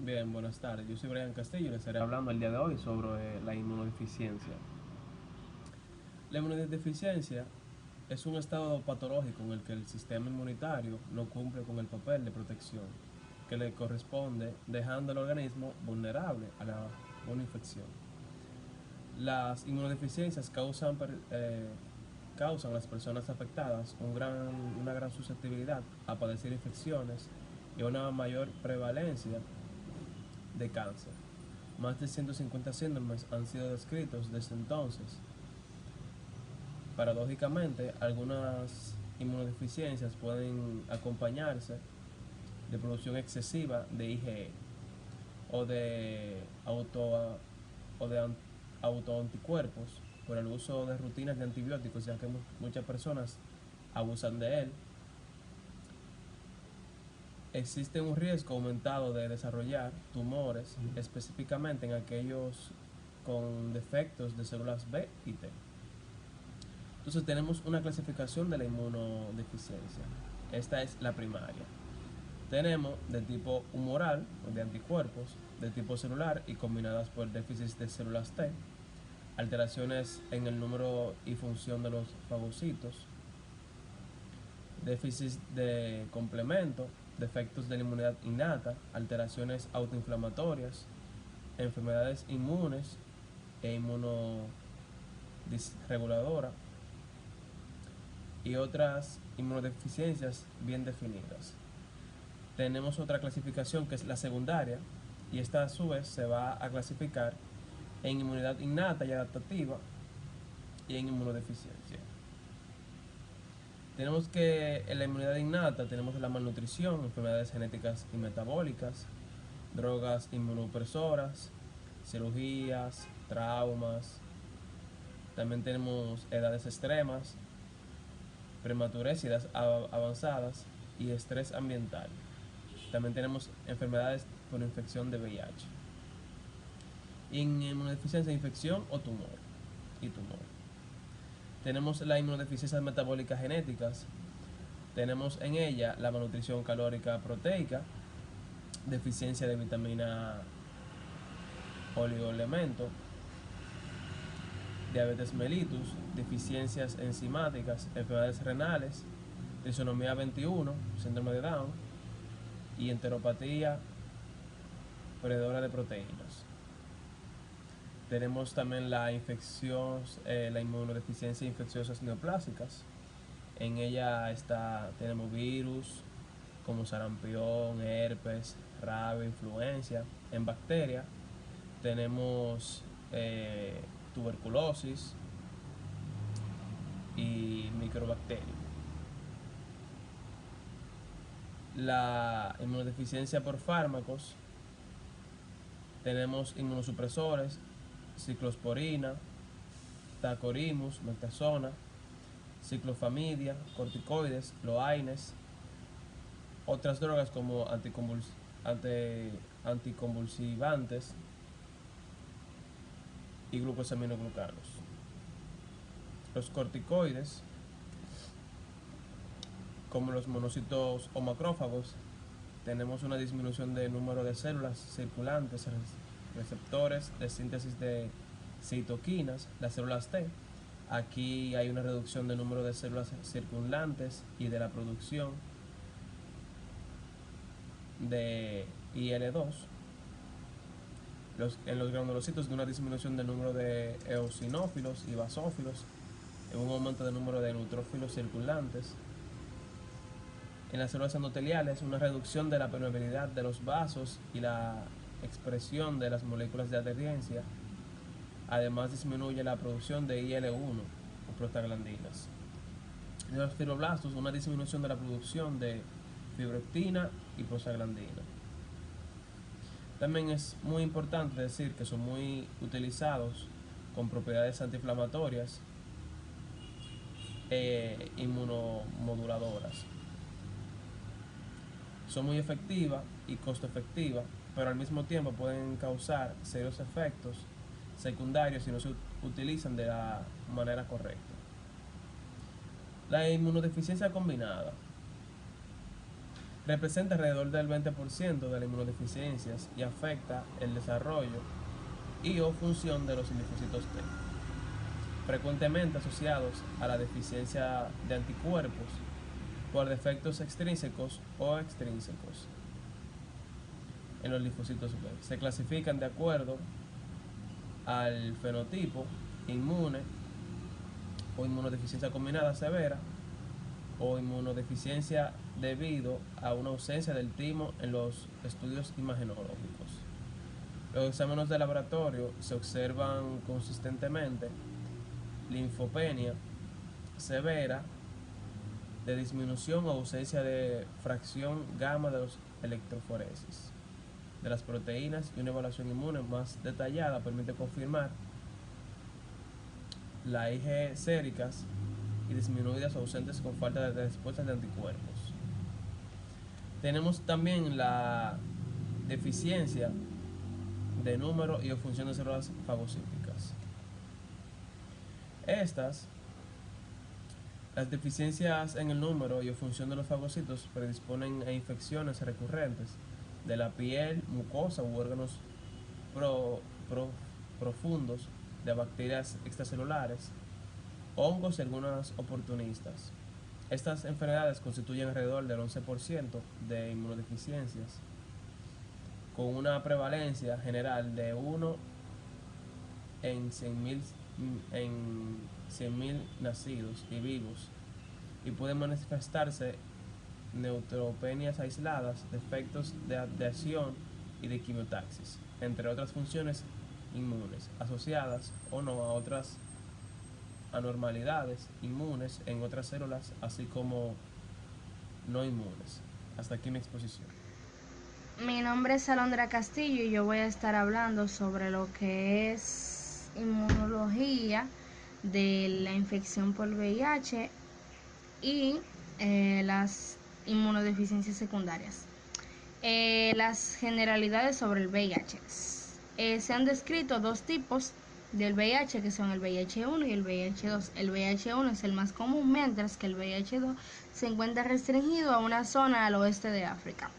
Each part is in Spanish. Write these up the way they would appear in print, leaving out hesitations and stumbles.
Bien, buenas tardes. Yo soy Brian Castillo y les estaré hablando el día de hoy sobre la inmunodeficiencia. La inmunodeficiencia es un estado patológico en el que el sistema inmunitario no cumple con el papel de protección que le corresponde, dejando al organismo vulnerable a una infección. Las inmunodeficiencias causan a las personas afectadas una gran susceptibilidad a padecer infecciones y una mayor prevalencia de cáncer. Más de 150 síndromes han sido descritos desde entonces. Paradójicamente, algunas inmunodeficiencias pueden acompañarse de producción excesiva de IgE o de, auto, o de autoanticuerpos por el uso de rutinas de antibióticos, ya que muchas personas abusan de él. Existe un riesgo aumentado de desarrollar tumores, específicamente en aquellos con defectos de células B y T. Entonces tenemos una clasificación de la inmunodeficiencia. Esta es la primaria. Tenemos de tipo humoral, de anticuerpos, de tipo celular y combinadas por déficit de células T, alteraciones en el número y función de los fagocitos, déficit de complemento, defectos de la inmunidad innata, alteraciones autoinflamatorias, enfermedades inmunes e inmunodisreguladoras y otras inmunodeficiencias bien definidas. Tenemos otra clasificación que es la secundaria, y esta a su vez se va a clasificar en inmunidad innata y adaptativa y en inmunodeficiencia. Tenemos que en la inmunidad innata tenemos la malnutrición, enfermedades genéticas y metabólicas, drogas inmunopresoras, cirugías, traumas. También tenemos edades extremas, prematurez y edades avanzadas y estrés ambiental. También tenemos enfermedades por infección de VIH. En inmunodeficiencia, infección o tumor. Tenemos la inmunodeficiencia metabólica genéticas. Tenemos en ella la malnutrición calórica proteica, deficiencia de vitamina oligoelemento, diabetes mellitus, deficiencias enzimáticas, enfermedades renales, trisonomía 21, síndrome de Down y enteropatía perdedora de proteínas. Tenemos también la inmunodeficiencia infecciosas neoplásicas. En ella tenemos virus como sarampión, herpes, rabia, influencia. En bacteria tenemos tuberculosis y microbacterias. La inmunodeficiencia por fármacos, tenemos inmunosupresores, ciclosporina, tacorimus, metazona, ciclofamidia, corticoides, loaines, otras drogas como anticonvulsivantes y glucosaminoglucanos. Los corticoides, como los monocitos o macrófagos, tenemos una disminución del número de células circulantes, receptores de síntesis de citoquinas, las células T. Aquí hay una reducción del número de células circundantes y de la producción de IL-2. En los granulocitos de una disminución del número de eosinófilos y basófilos, en un aumento del número de neutrófilos circulantes. En las células endoteliales, una reducción de la permeabilidad de los vasos y la expresión de las moléculas de adherencia. Además, disminuye la producción de IL-1 o prostaglandinas. En los fibroblastos, una disminución de la producción de fibroectina y prostaglandina. También es muy importante decir que son muy utilizados con propiedades antiinflamatorias e inmunomoduladoras. Son muy efectivas y costo efectivas, pero al mismo tiempo pueden causar serios efectos secundarios si no se utilizan de la manera correcta. La inmunodeficiencia combinada. Representa alrededor del 20% de las inmunodeficiencias y afecta el desarrollo y o función de los linfocitos T, frecuentemente asociados a la deficiencia de anticuerpos por defectos extrínsecos o extrínsecos en los linfocitos B. Se clasifican de acuerdo al fenotipo inmune o inmunodeficiencia combinada severa o inmunodeficiencia debido a una ausencia del timo en los estudios imagenológicos. Los exámenes de laboratorio se observan consistentemente linfopenia severa de disminución o ausencia de fracción gamma de los electroforesis de las proteínas, y una evaluación inmune más detallada permite confirmar la IG séricas y disminuidas o ausentes con falta de respuestas de anticuerpos. Tenemos también la deficiencia de número y o función de células fagocíticas. Las deficiencias en el número y o función de los fagocitos predisponen a infecciones recurrentes de la piel, mucosa u órganos profundos, de bacterias extracelulares, hongos y algunas oportunistas. Estas enfermedades constituyen alrededor del 11% de inmunodeficiencias, con una prevalencia general de 1 en 100.000 nacidos y vivos, y pueden manifestarse neutropenias aisladas, defectos de adhesión y de quimiotaxis, entre otras funciones inmunes, asociadas o no a otras anormalidades inmunes en otras células, así como no inmunes. Hasta aquí mi exposición. Mi nombre es Alondra Castillo y yo voy a estar hablando sobre lo que es inmunología de la infección por VIH y las inmunodeficiencias secundarias. Las generalidades sobre el VIH. Se han descrito dos tipos del VIH, que son el VIH-1 y el VIH-2. El VIH-1 es el más común, mientras que el VIH-2 se encuentra restringido a una zona al oeste de África.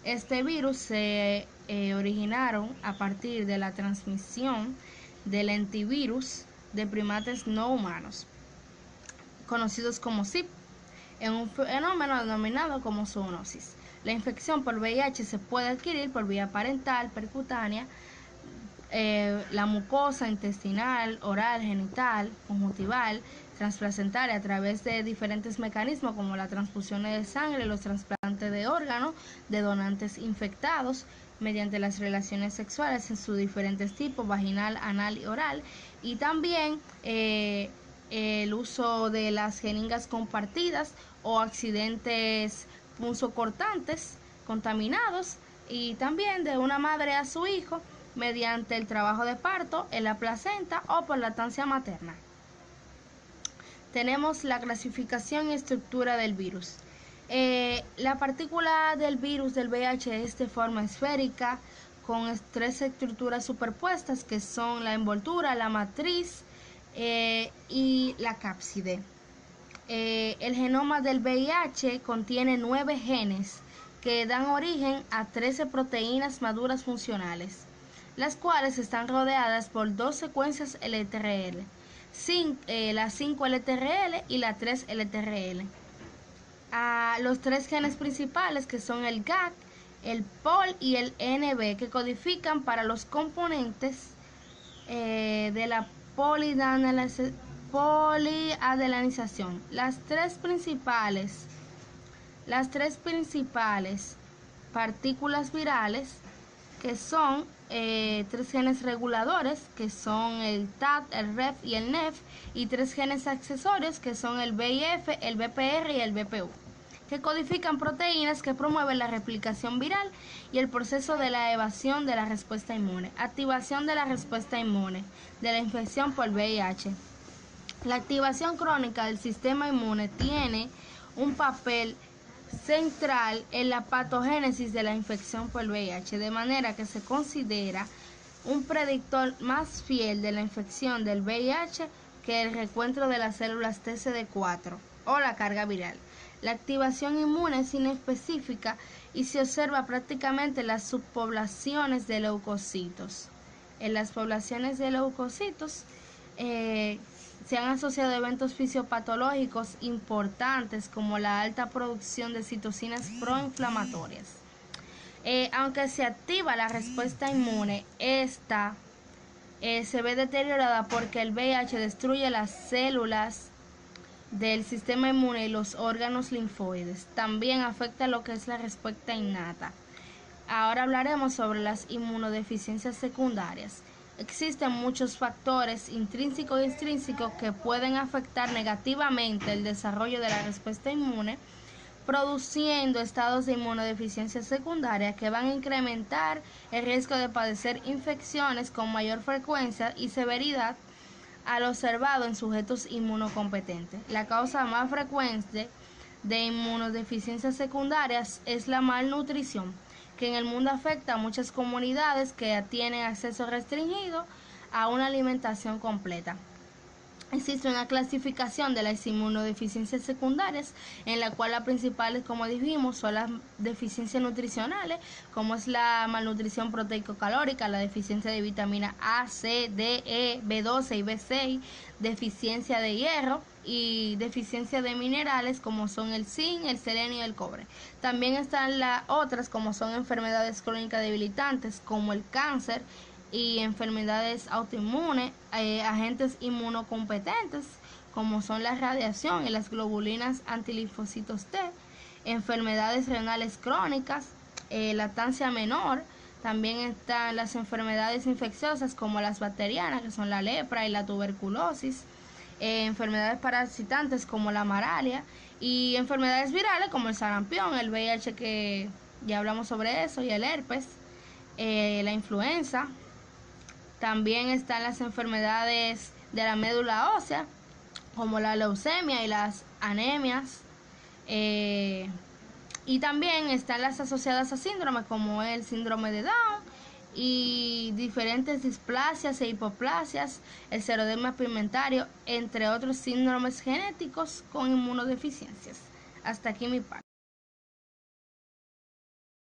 Este virus se originaron a partir de la transmisión del lentivirus de primates no humanos, conocidos como SIP, en un fenómeno denominado como zoonosis. La infección por VIH se puede adquirir por vía parental, percutánea, la mucosa intestinal, oral, genital, conjuntival, transplacentaria a través de diferentes mecanismos como la transfusión de sangre, los trasplantes de órganos de donantes infectados, mediante las relaciones sexuales en sus diferentes tipos, vaginal, anal y oral, y también el uso de las jeringas compartidas o accidentes punzocortantes contaminados, y también de una madre a su hijo mediante el trabajo de parto en la placenta o por lactancia materna. Tenemos la clasificación y estructura del virus. La partícula del virus del VIH es de forma esférica con tres estructuras superpuestas, que son la envoltura, la matriz y la cápside. El genoma del VIH contiene 9 genes que dan origen a 13 proteínas maduras funcionales, las cuales están rodeadas por 2 secuencias LTRL, la 5 LTRL y la 3 LTRL. Los 3 genes principales, que son el GAC, el POL y el NB, que codifican para los componentes de la poliadelanización. Las tres principales partículas virales, que son 3 genes reguladores, que son el TAT, el REF y el NEF, y 3 genes accesorios, que son el VIF, el VPR y el VPU, que codifican proteínas que promueven la replicación viral y el proceso de la evasión de la respuesta inmune. Activación de la respuesta inmune de la infección por VIH. La activación crónica del sistema inmune tiene un papel central en la patogénesis de la infección por VIH, de manera que se considera un predictor más fiel de la infección del VIH que el recuento de las células TCD4 o la carga viral. La activación inmune es inespecífica y se observa prácticamente en las subpoblaciones de leucocitos. En las poblaciones de leucocitos se han asociado eventos fisiopatológicos importantes como la alta producción de citocinas proinflamatorias. Aunque se activa la respuesta inmune, esta se ve deteriorada porque el VIH destruye las células del sistema inmune y los órganos linfoides. También afecta lo que es la respuesta innata. Ahora hablaremos sobre las inmunodeficiencias secundarias. Existen muchos factores intrínsecos y extrínsecos que pueden afectar negativamente el desarrollo de la respuesta inmune, produciendo estados de inmunodeficiencia secundaria que van a incrementar el riesgo de padecer infecciones con mayor frecuencia y severidad al observado en sujetos inmunocompetentes. La causa más frecuente de inmunodeficiencias secundarias es la malnutrición, que en el mundo afecta a muchas comunidades que tienen acceso restringido a una alimentación completa. Existe una clasificación de las inmunodeficiencias secundarias, en la cual las principales, como dijimos, son las deficiencias nutricionales, como es la malnutrición proteico-calórica, la deficiencia de vitamina A, C, D, E, B12 y B6, deficiencia de hierro y deficiencia de minerales como son el zinc, el selenio y el cobre. También están las otras como son enfermedades crónicas debilitantes como el cáncer y enfermedades autoinmunes, agentes inmunocompetentes como son la radiación y las globulinas antilinfocitos T, enfermedades renales crónicas, lactancia menor. También están las enfermedades infecciosas como las bacterianas, que son la lepra y la tuberculosis, enfermedades parasitantes como la malaria y enfermedades virales como el sarampión, el VIH, que ya hablamos sobre eso, y el herpes, la influenza. También están las enfermedades de la médula ósea, como la leucemia y las anemias. Y también están las asociadas a síndromes, como el síndrome de Down y diferentes displasias e hipoplasias, el seroderma pigmentario, entre otros síndromes genéticos con inmunodeficiencias. Hasta aquí mi parte.